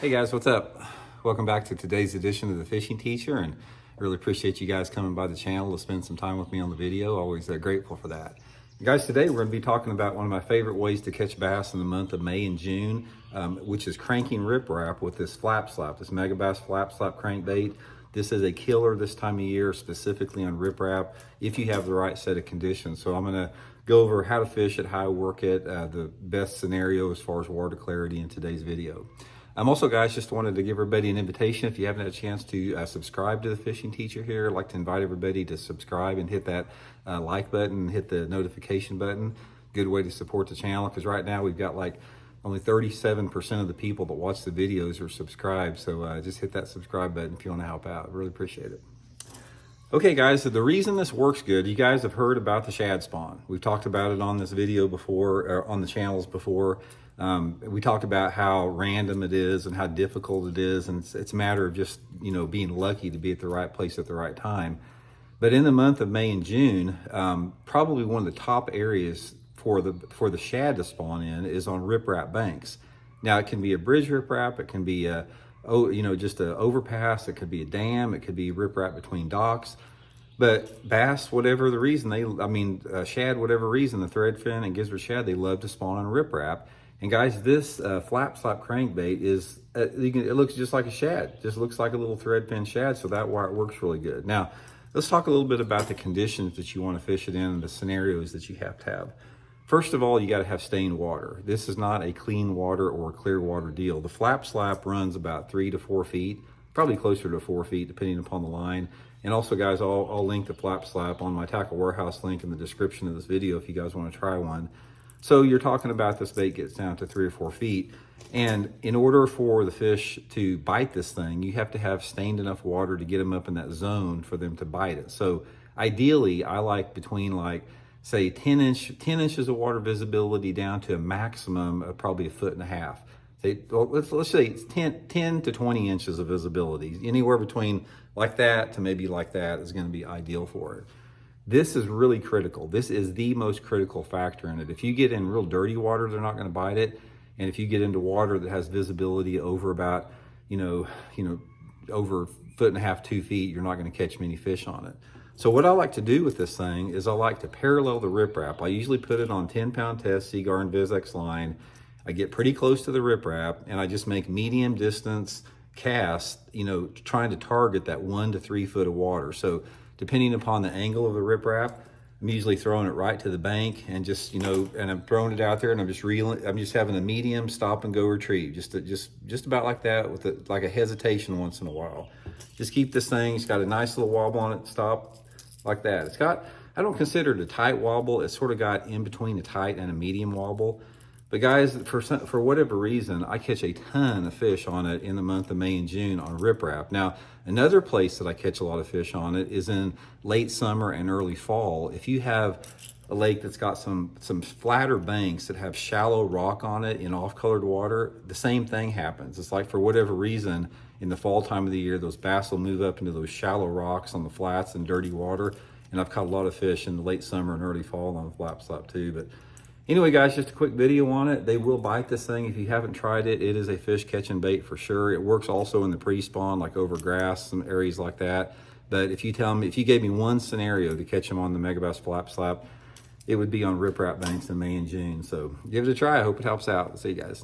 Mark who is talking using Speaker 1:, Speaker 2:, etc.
Speaker 1: Hey guys, what's up? Welcome back to today's edition of the Fishing Teacher, and I really appreciate you guys coming by the channel to spend some time with me on the video. Always grateful for that. Guys, today we're going to be talking about one of my favorite ways to catch bass in the month of May and June, which is cranking riprap with this flap slap, this megabass flap slap crankbait. This is a killer this time of year, specifically on riprap, if you have the right set of conditions. So I'm going to go over how to fish it, how I work it, the best scenario as far as water clarity in today's video. Also, guys, just wanted to give everybody an invitation. If you haven't had a chance to subscribe to the Fishing Teacher here, I'd like to invite everybody to subscribe and hit that like button, hit the notification button. Good way to support the channel, because right now we've got like only 37% of the people that watch the videos are subscribed. So just hit that subscribe button if you want to help out. I really appreciate it. Okay, guys, so the reason this works good, you guys have heard about the shad spawn. We've talked about it on this video before, or on the channels before. We talked about how random it is and how difficult it is, and it's a matter of just, being lucky to be at the right place at the right time. But in the month of May and June, probably one of the top areas for the shad to spawn in is on riprap banks. Now, it can be a bridge riprap, it can be just an overpass, it could be a dam, it could be riprap between docks. But bass, whatever the reason, shad, whatever reason, the threadfin and gizzard shad, they love to spawn on riprap. And guys, this flap slap crankbait is, it looks just like a shad, just looks like a little threadfin shad, so that's why it works really good. Now, let's talk a little bit about the conditions that you want to fish it in and the scenarios that you have to have. First of all, you got to have stained water. This is not a clean water or clear water deal. The flap slap runs about 3 to 4 feet, probably closer to 4 feet, depending upon the line. And also, guys, I'll link the flap slap on my Tackle Warehouse link in the description of this video if you guys want to try one. So you're talking about this bait gets down to 3 or 4 feet. And in order for the fish to bite this thing, you have to have stained enough water to get them up in that zone for them to bite it. So ideally, I like between say 10 inches of water visibility down to a maximum of probably 1.5 feet. Let's say 10 to 20 inches of visibility. Anywhere between like that to maybe like that is going to be ideal for it. This is really critical. This is the most critical factor in it. If you get in real dirty water, they're not going to bite it. And if you get into water that has visibility over about, over 1.5 to 2 feet, you're not going to catch many fish on it. So what I like to do with this thing is I like to parallel the riprap. I usually put it on 10-pound test Seaguar and VizX line. I get pretty close to the riprap and I just make medium distance casts, trying to target that 1 to 3 foot of water. So depending upon the angle of the riprap, I'm usually throwing it right to the bank and just, and I'm throwing it out there and I'm just reeling. I'm just having a medium stop and go retrieve, just about like that with like a hesitation once in a while. Just keep this thing. It's got a nice little wobble on it. Stop like that. It's got, I don't consider it a tight wobble. It's sort of got in between a tight and a medium wobble. But guys, for whatever reason, I catch a ton of fish on it in the month of May and June on riprap. Now, another place that I catch a lot of fish on it is in late summer and early fall. If you have a lake that's got some flatter banks that have shallow rock on it in off-colored water, the same thing happens. It's like for whatever reason, in the fall time of the year, those bass will move up into those shallow rocks on the flats and dirty water. And I've caught a lot of fish in the late summer and early fall on the flap slap too. But anyway, guys, just a quick video on it. They will bite this thing. If you haven't tried it, it is a fish catching bait for sure. It works also in the pre-spawn, like over grass, some areas like that. But if you gave me one scenario to catch them on the megabass flap slap, it would be on riprap banks in May and June. So give it a try. I hope it helps out. See you guys.